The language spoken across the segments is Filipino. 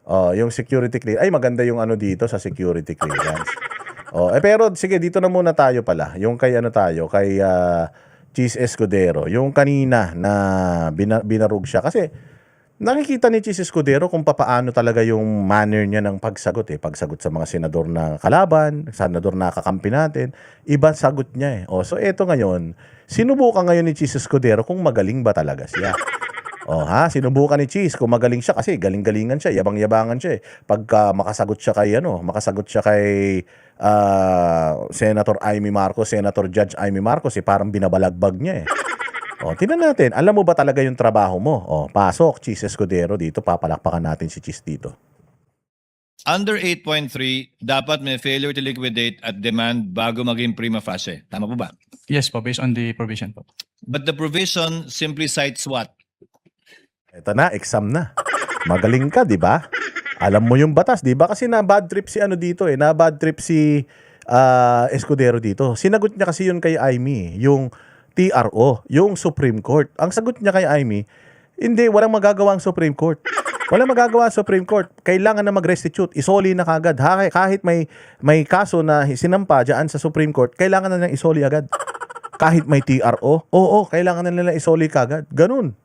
Oh, yung security clearance. Ay, maganda yung ano dito sa security clearance. Oh, pero sige, dito na muna tayo pala. Yung kay ano tayo, kay Cheese Escudero. Yung kanina na binarug siya. Kasi nakikita ni Cheese Escudero kung papaano talaga yung manner niya ng pagsagot eh. Pagsagot sa mga senador na kalaban, senador na kakampi natin, iba sagot niya eh. Oh, so eto ngayon, sinubukan ngayon ni Cheese Escudero kung magaling ba talaga siya. Oh ha, sinubukan ni Cheese kung magaling siya kasi galing-galingan siya, yabang-yabangan siya eh. Pagka makasagot siya kay makasagot siya kay Senator Amy Marcos, Senator Judge Amy Marcos, eh parang binabalagbag niya eh. Oh, tingnan natin, alam mo ba talaga yung trabaho mo? Oh, pasok, Cheese Escudero dito, papalakpakan natin si Cheese dito. Under 8.3, dapat may failure to liquidate at demand bago maging prima facie. Tama po ba? Yes po, based on the provision po. But the provision simply cites what? Eto na, exam na. Magaling ka, di ba? Alam mo yung batas, di ba? Kasi na bad trip si ano dito eh, na bad trip si Escudero dito. Sinagot niya kasi yun kay Amy, yung TRO, yung Supreme Court. Ang sagot niya kay Amy, hindi, walang magagawa ang Supreme Court. Walang magagawa ang Supreme Court. Kailangan na mag-restitute. Isoli na kagad. Kahit may kaso na sinampa dyan sa Supreme Court, kailangan na nilang isoli agad. Kahit may TRO, oo, kailangan na nilang isoli kagad. Ganun.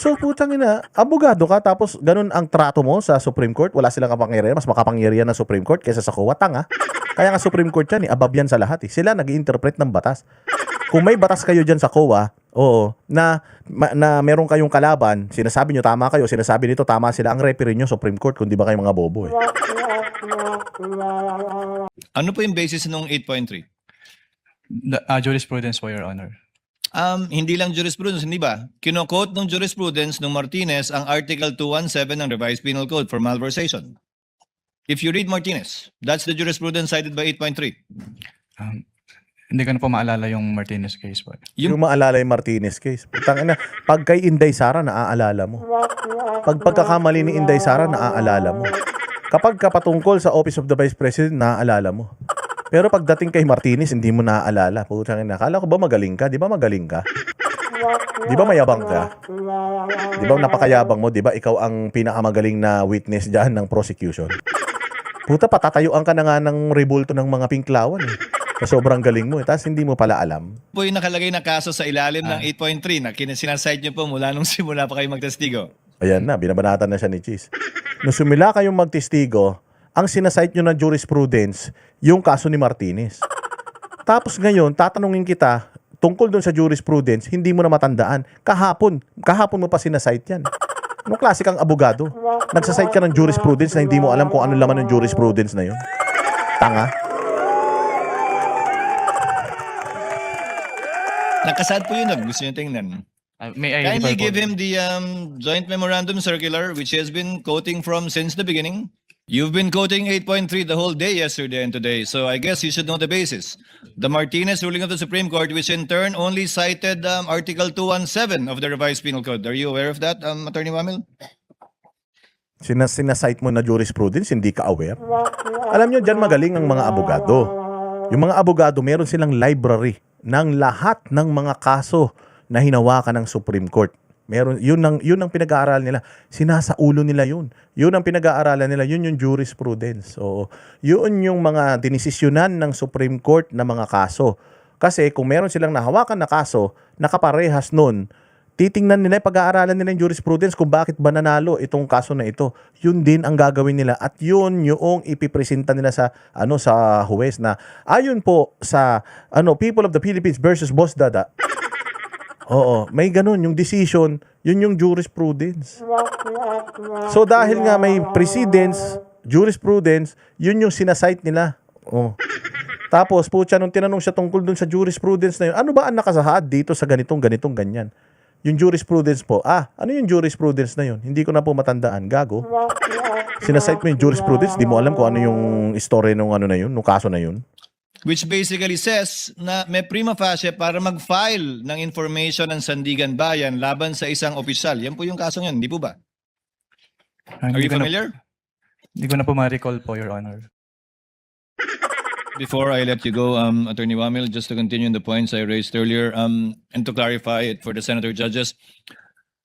So, putang ina, abogado ka, tapos ganun ang trato mo sa Supreme Court, wala silang kapangyarihan, mas makapangyarihan ng Supreme Court kaysa sa COA, tanga. Kaya nga Supreme Court yan, above yan sa lahat. Sila nag-i-interpret ng batas. Kung may batas kayo dyan sa COA, oo, na meron kayong kalaban, sinasabi nyo tama kayo, sinasabi nito tama sila, ang referee nyo Supreme Court, kung di ba kayo mga bobo eh. Ano po yung basis ng 8.3? Jurisprudence po, Your Honor. Hindi lang jurisprudence, hindi ba? Kino-quote ng jurisprudence ng Martinez ang Article 217 ng Revised Penal Code for malversation. If you read Martinez, that's the jurisprudence cited by 8.3. Hindi ko na po maalala yung Martinez case po. Yung maalala yung Martinez case. Putang ina, pag kay Inday Sara, naaalala mo. Pag pagkakamali ni Inday Sara, naaalala mo. Kapag kapatungkol sa Office of the Vice President, naaalala mo. Pero pagdating kay Martinez, hindi mo naaalala. Putang ina, akala ko ba magaling ka? Di ba magaling ka? Di ba mayabang ka? Di ba napakayabang mo? Di ba ikaw ang pinakamagaling na witness dyan ng prosecution? Puta, patatayuan ka na nga ng rebulto ng mga pinklawan eh. Sa sobrang galing mo eh. Tapos hindi mo pala alam. Po yung nakalagay na kaso sa ilalim ng 8.3 na sinaside nyo po mula nung simula pa kayo magtestigo. Ayan na, binabanatan na siya ni Cheese. Nung sumila kayong magtestigo, ang sinasite nyo ng jurisprudence, yung kaso ni Martinez. Tapos ngayon, tatanungin kita, tungkol dun sa jurisprudence, hindi mo na matandaan. Kahapon mo pa sinasite yan. Anong klase kang abogado? Nagsasite ka ng jurisprudence na hindi mo alam kung ano laman ng jurisprudence na yun. Tanga. Nakasad po yun, gusto nyo tingnan. May I Kindly refer po? give him the joint memorandum circular which he has been quoting from since the beginning. You've been quoting 8.3 the whole day yesterday and today, so I guess you should know the basis. The Martinez ruling of the Supreme Court, which in turn only cited Article 217 of the Revised Penal Code. Are you aware of that, Attorney Wamil? Sinasite mo na jurisprudence, hindi ka aware? Alam nyo, dyan magaling ang mga abogado. Yung mga abogado, meron silang library ng lahat ng mga kaso na hinawakan ng Supreme Court. Meron, yun ang pinag-aaralan nila. Sinasaulo nila yun. Yun ang pinag-aaralan nila. Yun yung jurisprudence. So, yun yung mga dinesisyonan ng Supreme Court na mga kaso. Kasi kung meron silang nahawakan na kaso, nakaparehas nun, titingnan nila, pag-aaralan nila yung jurisprudence kung bakit ba nanalo itong kaso na ito. Yun din ang gagawin nila. At yun yung ipipresenta nila sa sa huwes na ayon po sa People of the Philippines versus Boss Dada. Oo, may ganun. Yung decision, yun yung jurisprudence. So dahil nga may precedence, jurisprudence, yun yung sinasite nila. Oh. Tapos, putya, nung tinanong siya tungkol dun sa jurisprudence na yun, ano ba ang nakasahad dito sa ganitong, ganyan? Yung jurisprudence po, ano yung jurisprudence na yun? Hindi ko na po matandaan. Gago. Sinasite mo yung jurisprudence, di mo alam kung ano yung story nung nung kaso na yun. Which basically says na may prima facie para mag-file ng information ng Sandigan Bayan laban sa isang opisyal. Yan po yung kasong yan, hindi po ba? Are you familiar? Hindi ko na po ma-recall po, Your Honor. Before I let you go, Attorney Wamil, just to continue on the points I raised earlier, and to clarify it for the senator judges,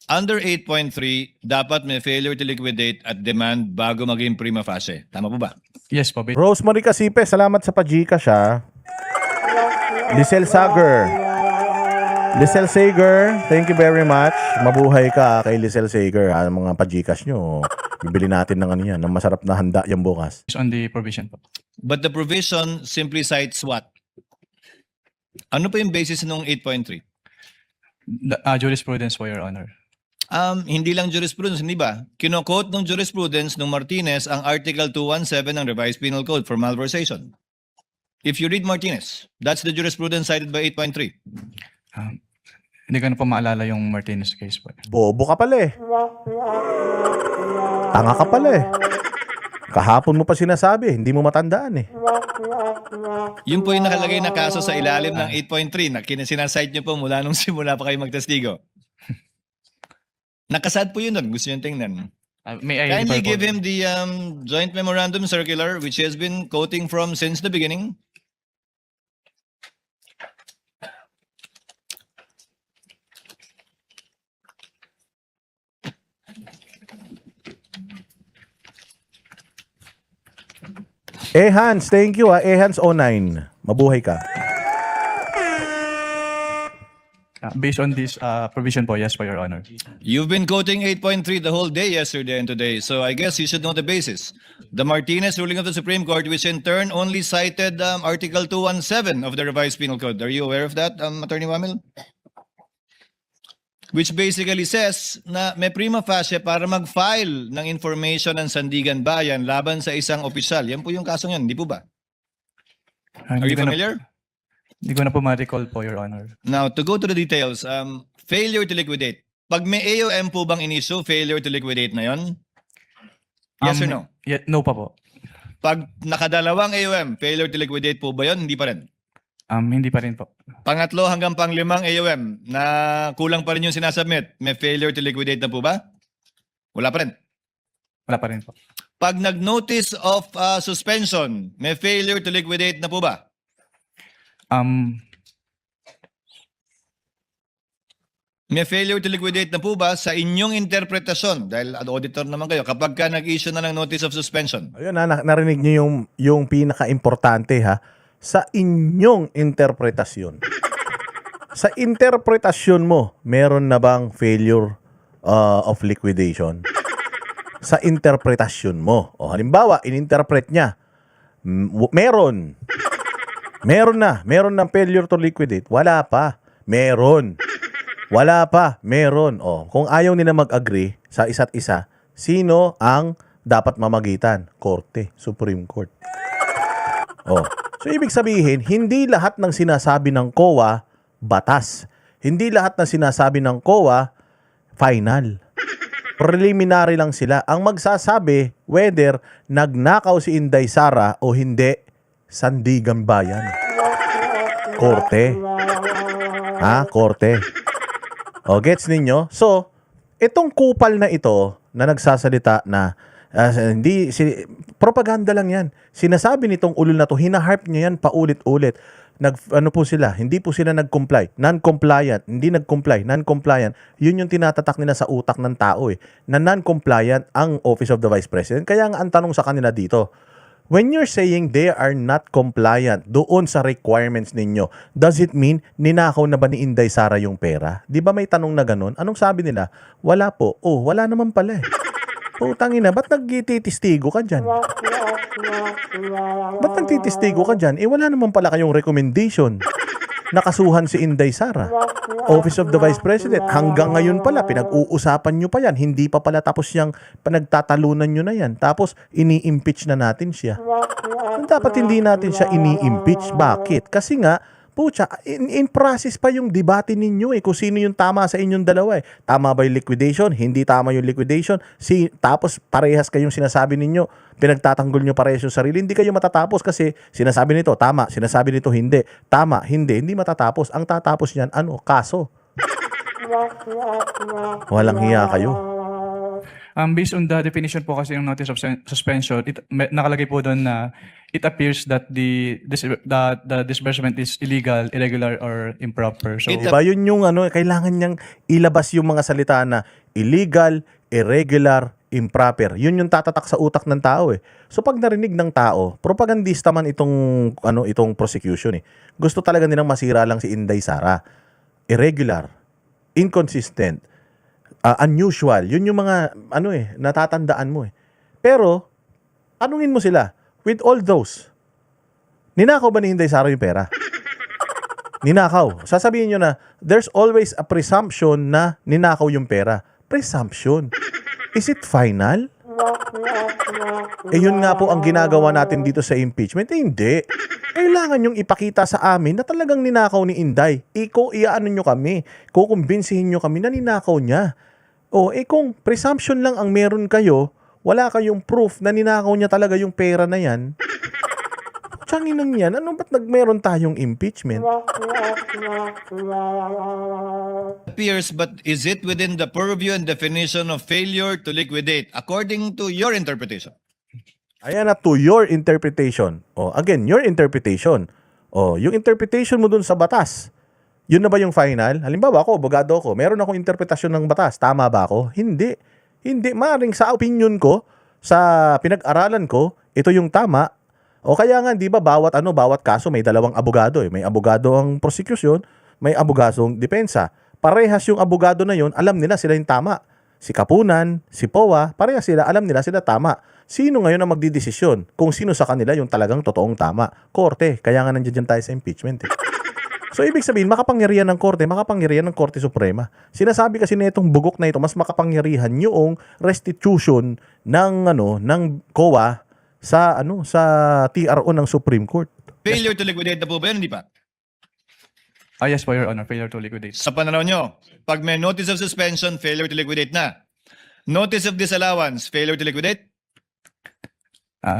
under 8.3, dapat may failure to liquidate at demand bago maging prima facie. Tama po ba? Yes po. Rosemary Casipe, salamat sa pajika siya. Lisel Sager. Lisel Sager, thank you very much. Mabuhay ka kay Lisel Sager. Mga pajikas nyo, bibili natin ng ano yan, ng masarap na handa yung bukas. Based on the provision po. But the provision simply cites what? Ano pa yung basis ng 8.3? Jurisprudence po, Your Honor. Hindi lang jurisprudence, hindi ba? Kino-quote ng jurisprudence ng Martinez ang Article 217 ng Revised Penal Code for malversation. If you read Martinez, that's the jurisprudence cited by 8.3. Hindi ko na po maalala yung Martinez case po. Bobo ka pala eh. Tanga ka pala eh. Kahapon mo pa sinasabi, hindi mo matandaan eh. Yun po yung nakalagay na kaso sa ilalim ng 8.3 na sinasite nyo po mula nung simula pa kayo magtestigo. Nakasad po yun doon. Gusto nyo tingnan. May I Kindly refer po? give him the joint memorandum circular which he has been quoting from since the beginning. Hans, thank you Hans 09. Mabuhay ka. Based on this provision po, yes po, Your Honor. You've been quoting 8.3 the whole day yesterday and today, so I guess you should know the basis. The Martinez ruling of the Supreme Court, which in turn only cited Article 217 of the Revised Penal Code. Are you aware of that, Attorney Wamil? Which basically says na may prima facie para mag-file ng information ng Sandigan Bayan laban sa isang opisyal. Yan po yung kaso yan, hindi po ba? Are you familiar? Hindi ko na po ma-recall po, Your Honor. Now, to go to the details, failure to liquidate. Pag may AOM po bang in-issue, failure to liquidate na yon? Yes or no? No pa po. Pag nakadalawang AOM, failure to liquidate po ba yon? Hindi pa rin. Hindi pa rin po. Pangatlo hanggang panglimang AOM na kulang pa rin yung sinasubmit, may failure to liquidate na po ba? Wala pa rin. Wala pa rin po. Pag nag-notice of suspension, may failure to liquidate na po ba? May failure to liquidate na po ba sa inyong interpretasyon? Dahil auditor naman kayo, kapag ka nag-issue na ng notice of suspension. Ayun narinig niyo yung pinaka-importante ha. Sa inyong interpretasyon. Sa interpretasyon mo, meron na bang failure of liquidation? Sa interpretasyon mo. O halimbawa, in-interpret niya, meron. Meron ng failure to liquidate. Wala pa. Meron. Wala pa. Meron. O, kung ayaw nila mag-agree sa isa't isa, sino ang dapat mamagitan? Korte, Supreme Court. O, so ibig sabihin, hindi lahat ng sinasabi ng COA batas. Hindi lahat ng sinasabi ng COA final. Preliminary lang sila. Ang magsasabi whether nagnakaw si Inday Sara o hindi, Sandigan Bayan. Korte. Korte. O, gets ninyo? So, itong kupal na ito na nagsasalita na propaganda lang yan. Sinasabi nitong ulol na to, hinaharp niya yan paulit-ulit. Hindi po sila nag-comply. Non-compliant, hindi nag-comply, non-compliant. Yun yung tinatatak nila sa utak ng tao eh. Na non-compliant ang Office of the Vice President. Kaya nga ang tanong sa kanila dito, when you're saying they are not compliant doon sa requirements ninyo, does it mean ninakaw na ba ni Inday Sara yung pera? Di ba may tanong na ganun? Anong sabi nila? Wala po. Oh, wala naman pala eh. Putang ina, ba't nagtitistigo ka dyan? Ba't nagtitistigo ka dyan? Wala naman pala kayong recommendation. Nakasuhan si Inday Sara. Office of the Vice President. Hanggang ngayon pala, pinag-uusapan nyo pa yan. Hindi pa pala tapos yung panagtatalunan nyo na yan. Tapos, ini-impeach na natin siya. Dapat hindi natin siya ini-impeach. Bakit? Kasi nga, pucha, in process pa yung debate ninyo eh, kung sino yung tama sa inyong dalawa eh. Tama ba yung liquidation? Hindi tama yung liquidation? Tapos parehas kayong sinasabi ninyo, pinagtatanggol nyo parehas yung sarili, hindi kayo matatapos kasi sinasabi nito, tama, sinasabi nito, hindi. Tama, hindi matatapos. Ang tatapos niyan, kaso. Walang hiya kayo. Based on the definition po kasi ng notice of suspension, nakalagay po doon na it appears that the disbursement is illegal, irregular, or improper. So, Diba yun yung ano, kailangan niyang ilabas yung mga salita na illegal, irregular, improper. Yun yung tatatak sa utak ng tao eh. So pag narinig ng tao, propagandista man itong prosecution eh. Gusto talaga nilang masira lang si Inday Sara. Irregular, inconsistent, unusual. Yun yung mga natatandaan mo eh. Pero tanungin mo sila, with all those, ninakaw ba ni Inday Sara yung pera? Ninakaw. Sasabihin nyo na, there's always a presumption na ninakaw yung pera. Presumption. Is it final? Eh yun nga po ang ginagawa natin dito sa impeachment. Eh, hindi. Kailangan yung ipakita sa amin na talagang ninakaw ni Inday. Iaano nyo kami. Kukumbinsihin nyo kami na ninakaw niya. O kung presumption lang ang meron kayo, wala kayong proof na ninakaw niya talaga yung pera na yan, tsanginang yan, ba't meron tayong impeachment? Appears, but is it within the purview and definition of failure to liquidate according to your interpretation? Ayan na, to your interpretation. Again, your interpretation. Yung interpretation mo dun sa batas. Yun na ba yung final? Halimbawa ako, abogado ko, meron akong interpretasyon ng batas. Tama ba ako? Hindi. Hindi. Maring sa opinion ko, sa pinag-aralan ko, ito yung tama. O kaya nga, di ba, bawat kaso may dalawang abogado eh. May abogado ang prosecution, may abogadong depensa. Parehas yung abogado na yun, alam nila sila yung tama. Si Kapunan, si POA, parehas sila, alam nila sila tama. Sino ngayon ang magdidesisyon kung sino sa kanila yung talagang totoong tama? Korte. Kaya nga nandiyan tayo sa impeachment eh. So, ibig sabihin, makapangyarihan ng korte, makapangyarihan ng Korte Suprema. Sinasabi kasi na itong bugok na ito, mas makapangyarihan yung restitution ng COA sa TRO ng Supreme Court. Failure to liquidate na po ba yun? Hindi pa. yes po, Your Honor, failure to liquidate. Sa pananaw nyo, pag may notice of suspension, failure to liquidate na. Notice of disallowance, failure to liquidate?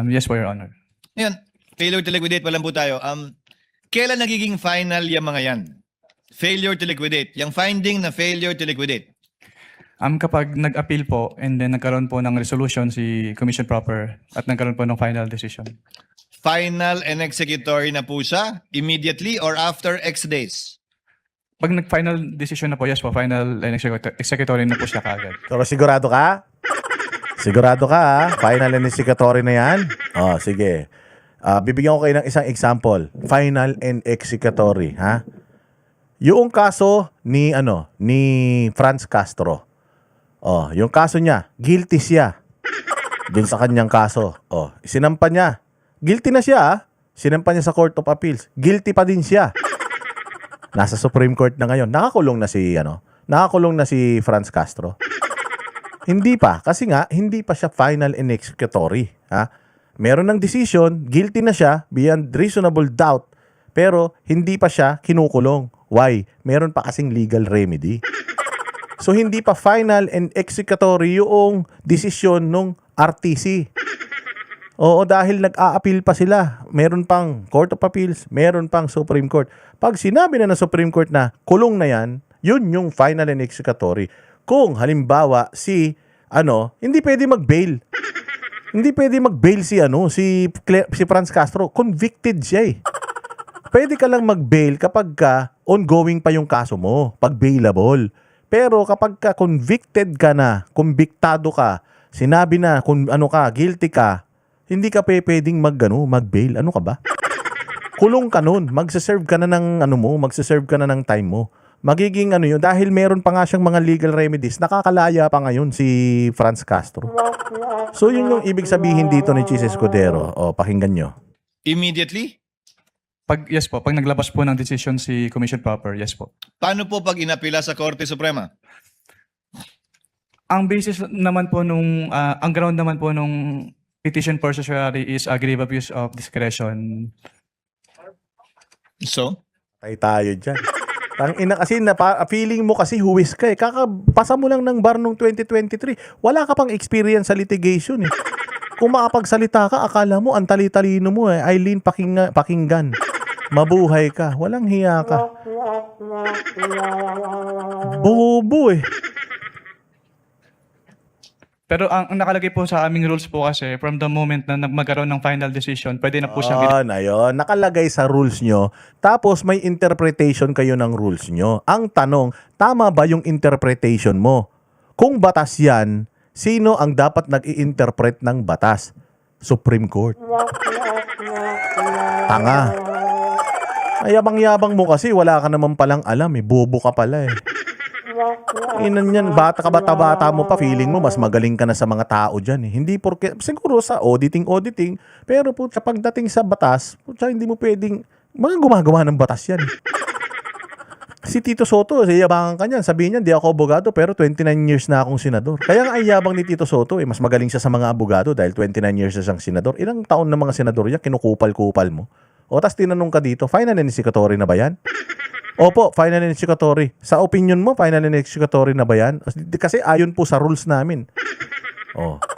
Yes po, Your Honor. Yan, failure to liquidate pa lang po tayo. Kailan nagiging final yung mga yan? Failure to liquidate. Yung finding na failure to liquidate. Kapag nag-appeal po and then nagkaroon po ng resolution si Commission Proper at nagkaroon po ng final decision. Final and executory na po siya immediately or after X days? Pag nag-final decision na po, yes po, final and executory na po siya kaagad. Pero sigurado ka? Sigurado ka ha? Final and executory na yan? Sige. Bibigyan ko kayo ng isang example. Final and executory, ha? Yung kaso ni Franz Castro. Yung kaso niya, guilty siya. Dun sa kanyang kaso. Sinampa niya. Guilty na siya, ha? Sinampa niya sa Court of Appeals. Guilty pa din siya. Nasa Supreme Court na ngayon. Nakakulong na si Franz Castro. Hindi pa kasi nga hindi pa siya final and executory, ha? Meron ng decision, guilty na siya beyond reasonable doubt, pero hindi pa siya kinukulong. Why? Meron pa kasing legal remedy. So hindi pa final and executory yung desisyon ng RTC. Oo, dahil nag-a-appeal pa sila. Meron pang Court of Appeals, meron pang Supreme Court. Pag sinabi na ng Supreme Court na kulong na yan, yun yung final and executory. Kung halimbawa hindi pwede mag-bail. Hindi pwede mag-bail si Franz Castro. Convicted siya eh. Pwede ka lang mag-bail kapag ongoing pa yung kaso mo, pag bailable. Pero kapag convicted ka na, kumbiktado ka, sinabi na kung guilty ka, hindi ka pwedeng mag-bail. Ano ka ba? Kulong ka nun. Magsaserve ka na ng time mo. Magiging yun, dahil meron pa nga siyang mga legal remedies, nakakalaya pa ngayon si Franz Castro. So yun yung ibig sabihin dito ni Chis Escudero. Pakinggan nyo. Immediately? Yes po, pag naglabas po ng decision si Commission Proper, yes po. Paano po pag inapila sa Korte Suprema? Ang basis naman po ang ground naman po nung petition for certiorari is a grave abuse of discretion. So? Tayo dyan. Tangina kasi feeling mo kasi huwis ka eh. Kakapasa mo lang ng bar nung 2023. Wala ka pang experience sa litigation eh. Kung makapagsalita ka, akala mo ang tali-talino mo eh. Eileen Pakinggan. Mabuhay ka. Walang hiya ka. Bobo eh. Pero ang nakalagay po sa aming rules po kasi from the moment na magkaroon ng final decision, pwede na po siyang Ayun. Nakalagay sa rules nyo. Tapos may interpretation kayo ng rules nyo. Ang tanong, tama ba yung interpretation mo? Kung batas yan, sino ang dapat nag-i-interpret ng batas? Supreme Court. Tanga. Ayabang-yabang mo kasi, wala ka naman palang alam eh. Bobo ka pala eh. Inan yan, bata ka bata-bata mo pa, feeling mo mas magaling ka na sa mga tao dyan eh. Hindi porke, siguro sa auditing, pero po kapag dating sa batas, hindi mo pwedeng, mga gumagawa ng batas yan eh. Si Tito Soto, yabangan ka niyan. Sabihin niya, di ako abogado, pero 29 years na akong senador. Kaya nga ay yabang ni Tito Soto, mas magaling siya sa mga abogado dahil 29 years na siyang senador. Ilang taon na mga senador yan, kinukupal-kupal mo. O tas tinanong ka dito, final and executory na ba yan? Opo, final and executory. Sa opinion mo, final and executory na ba yan? Kasi ayon po sa rules namin.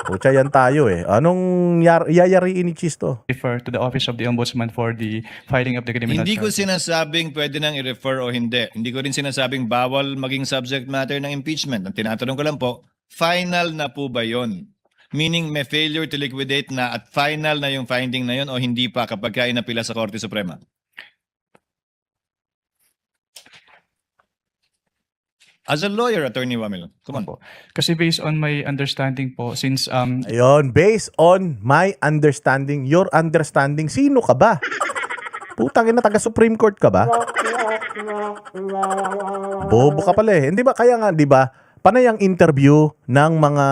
Pucha yan tayo eh. Anong yayariin ni Chisto? refer to the Office of the Ombudsman for the filing of the criminal Hindi ko charge. sinasabing pwede nang i-refer o hindi. Hindi ko rin sinasabing bawal maging subject matter ng impeachment. Ang tinatanong ko lang po, final na po ba yon? Meaning may failure to liquidate na at final na yung finding na yon o hindi pa kapag inapila sa Korte Suprema? As a lawyer, Attorney Wamil, come on. Po. Kasi based on my understanding po, since Ayun, based on my understanding, your understanding, sino ka ba? Putang ina, taga Supreme Court ka ba? Bobo ka pala eh. Hindi ba, kaya nga, di ba, panay ang interview ng mga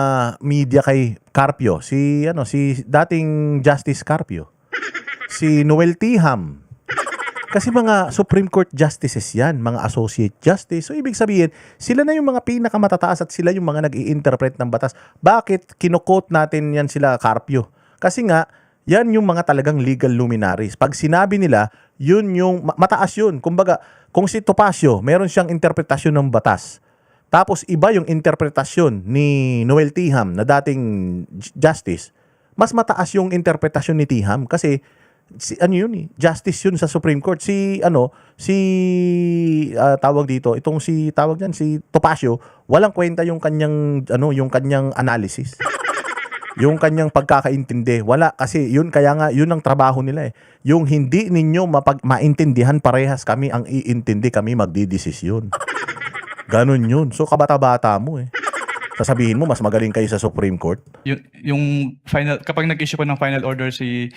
media kay Carpio, si dating Justice Carpio, si Noel Tiham. Kasi mga Supreme Court justices yan, mga associate justice. So ibig sabihin, sila na yung mga pinakamatataas at sila yung mga nag-i-interpret ng batas. Bakit kino-quote natin yan sila Carpio? Kasi nga, yan yung mga talagang legal luminaries. Pag sinabi nila, yun yung mataas yun. Kumbaga, kung si Topacio, meron siyang interpretasyon ng batas. Tapos iba yung interpretasyon ni Noel Tiham na dating justice. Mas mataas yung interpretasyon ni Tiham kasi justice yun sa Supreme Court. Si Topacio, walang kwenta yung kanyang analysis. Yung kanyang pagkakaintindi. Wala kasi yun, kaya nga yun ang trabaho nila eh. Yung hindi ninyo maintindihan parehas kami ang iintindi, kami magdidesisyon. Ganun yun. So kabata-bata mo eh. Sasabihin mo mas magaling kayo sa Supreme Court. yung final, kapag nag-issue po ng final order si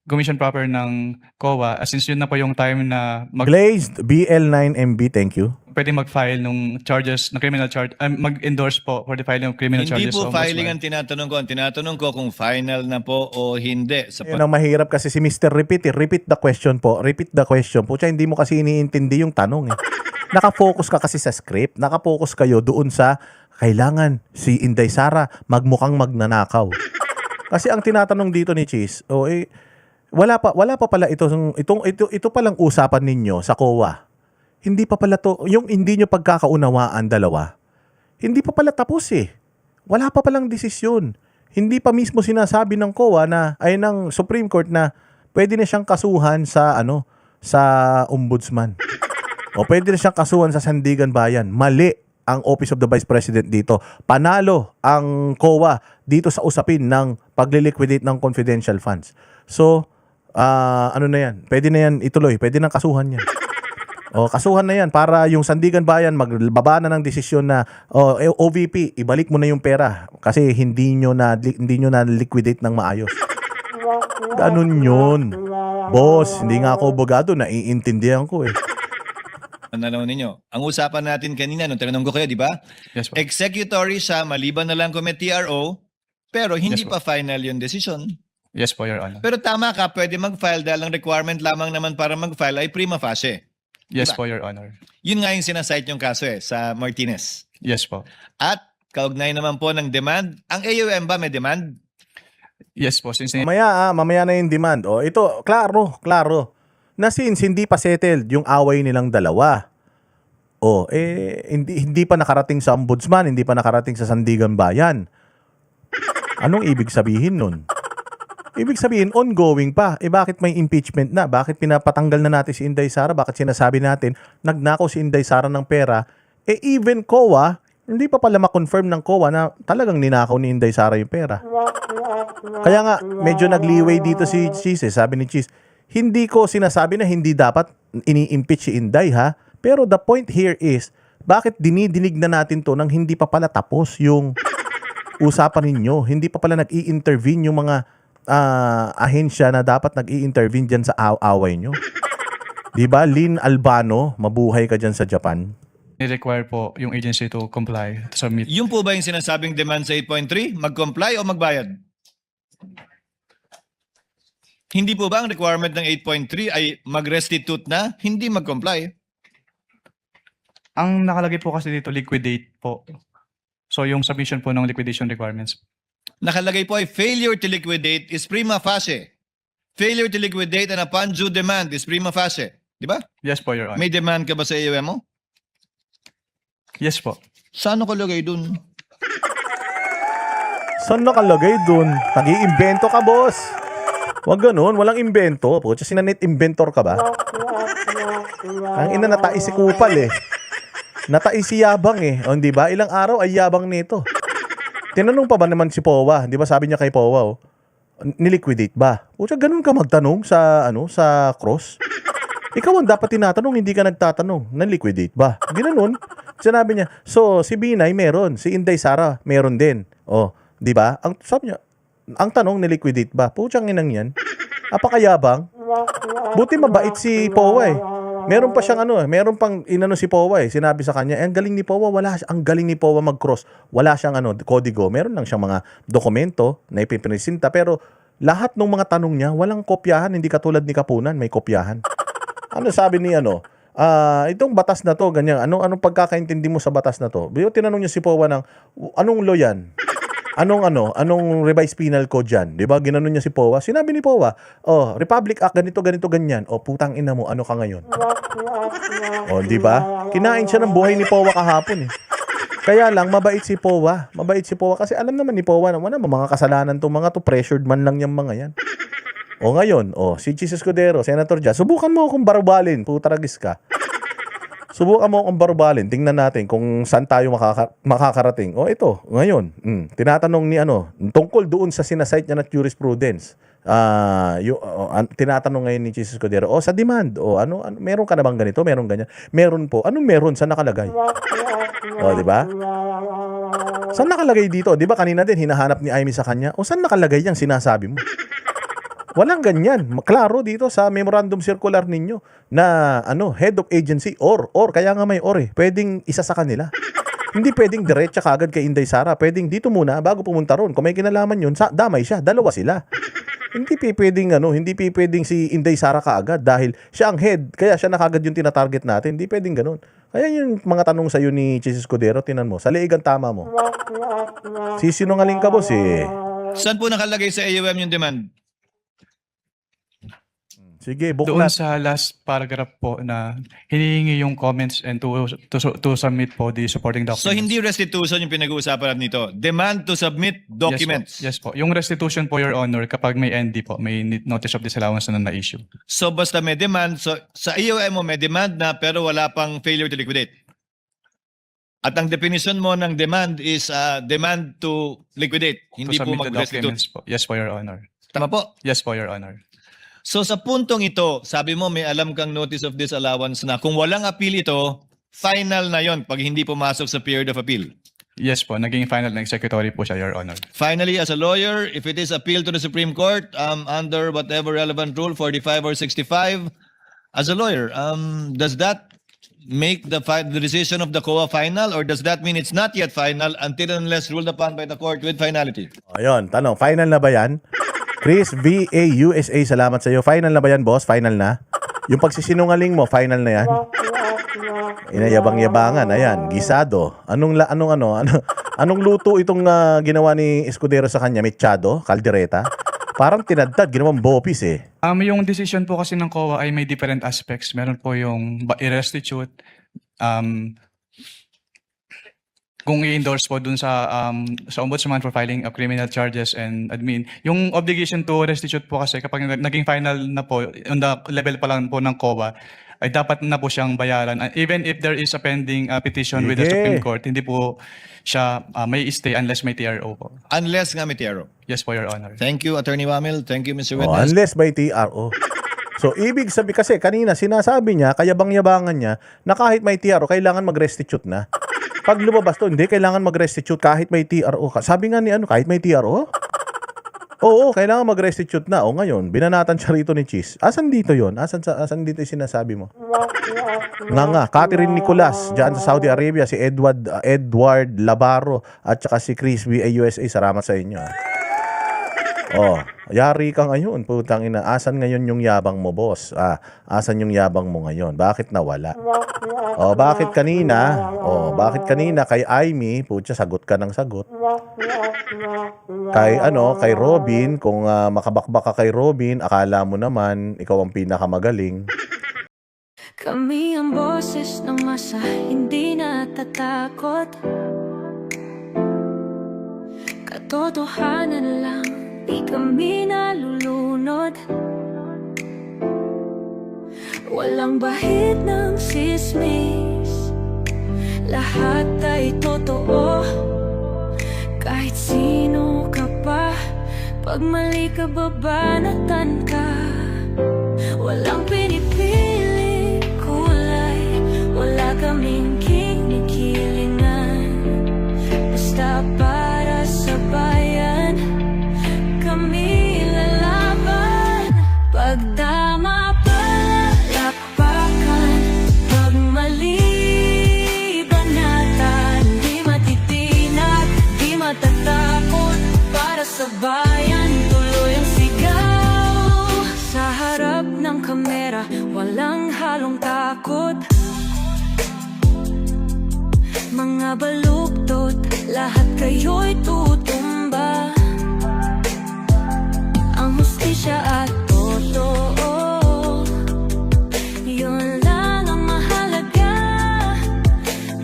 Commission Proper ng COA, since yun na po yung time na Glazed BL9MB, thank you. pwede mag-file ng charges, na criminal charge, mag-endorse po for the filing of criminal Hindi charges. po sa filing Ombudsman. ang tinatanong ko. Ang tinatanong ko kung final na po o hindi. Sa Yan ang mahirap kasi si Mr. Repeat eh. Repeat the question po. Repeat the question. Pucha, hindi mo kasi iniintindi yung tanong eh. Nakafocus ka kasi sa script. Nakafocus kayo doon sa kailangan si Inday Sara magmukhang magnanakaw. Kasi ang tinatanong dito ni Cheese, wala pa pala ito palang usapan ninyo sa COA. Hindi pa pala to, yung hindi nyo pagkakaunawaan dalawa. Hindi pa pala tapos eh. Wala pa palang desisyon. Hindi pa mismo sinasabi ng COA ng Supreme Court na pwede na siyang kasuhan sa Ombudsman. O pwede na siyang kasuhan sa Sandigan Bayan. Mali ang Office of the Vice President dito. Panalo ang COA dito sa usapin ng pagliliquidate ng confidential funds. So, ano na yan? Pwede na yan ituloy. Pwede nang kasuhan yan. Kasuhan na yan para yung Sandigan Bayan magbaba na ng desisyon na OVP, ibalik mo na yung pera kasi hindi nyo na liquidate ng maayos. Ganun yun. Boss, hindi nga ako abogado, naiintindihan ko eh. Ano ninyo? Ang usapan natin kanina, nung tinanong ko kayo, di ba? Yes po. Executory siya, maliban na lang kung may TRO, pero hindi Yes, pa final yung decision. Yes po, Your Honor. Pero tama ka, pwede mag-file dahil ang requirement lamang naman para mag-file ay prima facie. Yes Diba? po, Your Honor. Yun nga yung sinasite yung kaso sa Martinez. Yes po. At kaugnay naman po ng demand, ang AUM ba may demand? Yes po, since Mamaya na yung demand. Ito, klaro. Na since hindi pa settled yung away nilang dalawa. Hindi pa nakarating sa Ombudsman, hindi pa nakarating sa Sandigan Bayan. Anong ibig sabihin nun? Ibig sabihin, ongoing pa. Bakit may impeachment na? Bakit pinapatanggal na natin si Inday Sara? Bakit sinasabi natin, nagnakaw si Inday Sara ng pera? Even COA, Hindi pa pala ma-confirm ng COA na talagang ninakaw ni Inday Sara yung pera. Kaya nga, medyo nagliway dito si Cheese. Sabi ni Cheese, hindi ko sinasabi na hindi dapat ini-impeach si Inday ha. Pero the point here is, bakit dinidinig na natin to nang hindi pa pala tapos yung usapan ninyo? Hindi pa pala nag-i-intervene yung mga ahensya na dapat nag-i-intervene dyan sa away nyo. Diba? Lynn Albano, mabuhay ka dyan sa Japan. Ni-require po yung agency to comply, to submit. Yung po ba yung sinasabing demand sa 8.3? Mag-comply o magbayad? Hindi po ba ang requirement ng 8.3 ay mag-restitute na, hindi mag-comply? Ang nakalagay po kasi dito, liquidate po. So yung submission po ng liquidation requirements. Nakalagay po ay failure to liquidate is prima facie. Failure to liquidate and upon due demand is prima facie. Di ba? Yes po, Your Honor. May demand ka ba sa AUM mo? Yes po. Saan nakalagay dun? Saan nakalagay dun? Nag-i-invento ka, boss. Wag ganun, walang invento. Pucha, sinanet inventor ka ba? Ang ina, natais si Kupal eh. Natais si Yabang eh. O, di ba? Ilang araw ay Yabang nito. Tinanong pa ba naman si Powa? Di ba sabi niya kay Powa, oh, niliquidate ba? Pucha, ganun ka magtanong sa, sa cross? Ikaw ang dapat tinatanong, hindi ka nagtatanong. Naliquidate ba? Ginanon. Sinabi niya, so si Binay meron, si Inday Sara meron din. Oh, di ba? Ang sabi niya, ang tanong niliquidate ba? Puchang inang yan. Apakayabang. Buti mabait si Powa eh. Meron pa siyang meron pang inano si Powa eh. Sinabi sa kanya, ang galing ni Powa, ang galing ni Powa mag-cross. Wala siyang kodigo. Meron lang siyang mga dokumento na ipipresinta, pero lahat ng mga tanong niya, walang kopyahan, hindi katulad ni Kapunan, may kopyahan. Ano sabi ni itong batas na to, ganyan, anong pagkakaintindi mo sa batas na to? Tinanong niya si Powa ng, anong law yan? Anong revised penal code yan? Di ba? Ginanon niya si Powa. Sinabi ni Powa, oh, Republic Act, ganito, ganyan. Oh, putang ina mo, ano ka ngayon? Oh, di ba? Kinain siya ng buhay ni Powa kahapon eh. Kaya lang, mabait si Powa. Mabait si Powa kasi alam naman ni Powa na wala mga kasalanan tong mga to, pressured man lang yung mga yan. O ngayon, si Chis Escudero, Senator Jazz, subukan mo akong barubalin, putaragis ka. Subukan mo akong barubalin, tingnan natin kung saan tayo makakarating. O ito, ngayon, tinatanong ni tungkol doon sa sinasite niya na jurisprudence. Tinatanong ngayon ni Chis Escudero, sa demand, meron ka na bang ganito, meron ganyan? Meron po. Anong meron? Saan nakalagay? Di ba? Saan nakalagay dito? Di ba kanina din, hinahanap ni Amy sa kanya, saan nakalagay yung sinasabi mo? Walang ganyan. Klaro dito sa memorandum circular ninyo na head of agency or kaya nga may pwedeng isa sa kanila. Hindi pwedeng diretsa kagad kay Inday Sara. Pwedeng dito muna bago pumunta ron. Kung may kinalaman yun, damay siya. Dalawa sila. Hindi pwedeng si Inday Sara kaagad dahil siya ang head. Kaya siya na kagad yung tinatarget natin. Hindi pwedeng ganun. Kaya yung mga tanong sa'yo ni Chis Escudero, tinan mo. Sa liigan tama mo. Sisinungaling ka, boss eh. Saan po nakalagay sa AUM yung demand? Sige, Doon buklat. sa last paragraph po na hinihingi yung comments and to submit po the supporting documents. So hindi restitution yung pinag-uusapan natin nito. Demand to submit documents. Yes po. Yung restitution po, Your Honor, kapag may ND po, may notice of disallowance na na-issue. So basta may demand, so sa AUM mo may demand na pero wala pang failure to liquidate. At ang definition mo ng demand is demand to liquidate, hindi To po submit the documents mag-restitute. po. Yes po, Your Honor. Tama po. Yes po, Your Honor. So sa puntong ito, sabi mo may alam kang notice of disallowance na kung walang appeal ito, final na yon pag hindi pumasok sa period of appeal. Yes po, naging final na executory po siya, Your Honor. Finally, as a lawyer, if it is appealed to the Supreme Court under whatever relevant rule, 45 or 65, as a lawyer, does that make the decision of the COA final or does that mean it's not yet final until and unless ruled upon by the court with finality? Ayun, tanong, final na ba yan? Chris VA USA, salamat sa iyo. Final na ba yan, boss? Final na? Yung pagsisinungaling mo, final na yan? Inayabang-yabangan, ayan, gisado. Anong luto itong ginawa ni Escudero sa kanya? Mechado? Caldereta? Parang tinadtad, ginawang bopis eh. Yung decision po kasi ng COA ay may different aspects. Meron po yung i-restitute, kung i-endorse po dun sa ombudsman for filing of criminal charges and admin. Yung obligation to restitute po kasi kapag naging final na po, on the level pa lang po ng COA, ay dapat na po siyang bayaran. Even if there is a pending petition with the Sige. Supreme Court, hindi po siya may stay unless may TRO po. Unless nga may TRO. Yes po, Your Honor. Thank you, Attorney Wamil. Thank you, Mr. Oh, Witness. unless by TRO. So, ibig sabi kasi, kanina sinasabi niya, kayabang-yabangan niya, na kahit may TRO, kailangan mag-restitute na. Pag lumabas to, hindi, kailangan mag-restitute kahit may TRO. Sabi nga ni kahit may TRO? Oo, kailangan mag-restitute na. O ngayon, binanatan siya rito ni Cheese. Asan dito yon? Asan dito yung sinasabi mo? Nga, Catherine Nicolas, dyan sa Saudi Arabia, si Edward Labaro, at saka si Chris V.A. USA. Salamat sa inyo. Oh, yari ka ngayon, putang ina. Asan ngayon yung yabang mo, boss? Asan yung yabang mo ngayon? Bakit nawala? Oh, bakit kanina? Oh, bakit kanina kay Aimee, putya, sagot ka ng sagot. Kay Robin, kung makabakbak ka kay Robin, akala mo naman ikaw ang pinakamagaling. Kami ang boses ng masa, hindi natatakot. Katotohanan lang, di kami nalulunod. Walang bahid ng sismis, lahat ay totoo. Kahit sino ka pa, pag mali ka babanatan ka. Walang pinipili kulay, wala kaming kinikilingan. Basta para sa bayan, kami lalaban. Pag tama palapakan, pag mali banatan. Di matitinag, di matatakot, para sa bayan tuloy ang sigaw. Sa harap ng kamera, walang halong takot. Mga baluktot, lahat kayo'y tutumba. Ang hustisya at totoo, yun lang ang mahalaga.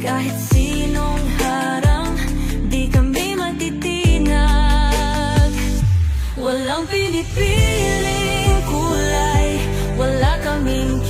Kahit sinong harang, di kami matitinag. Walang pinipiling kulay, wala kaming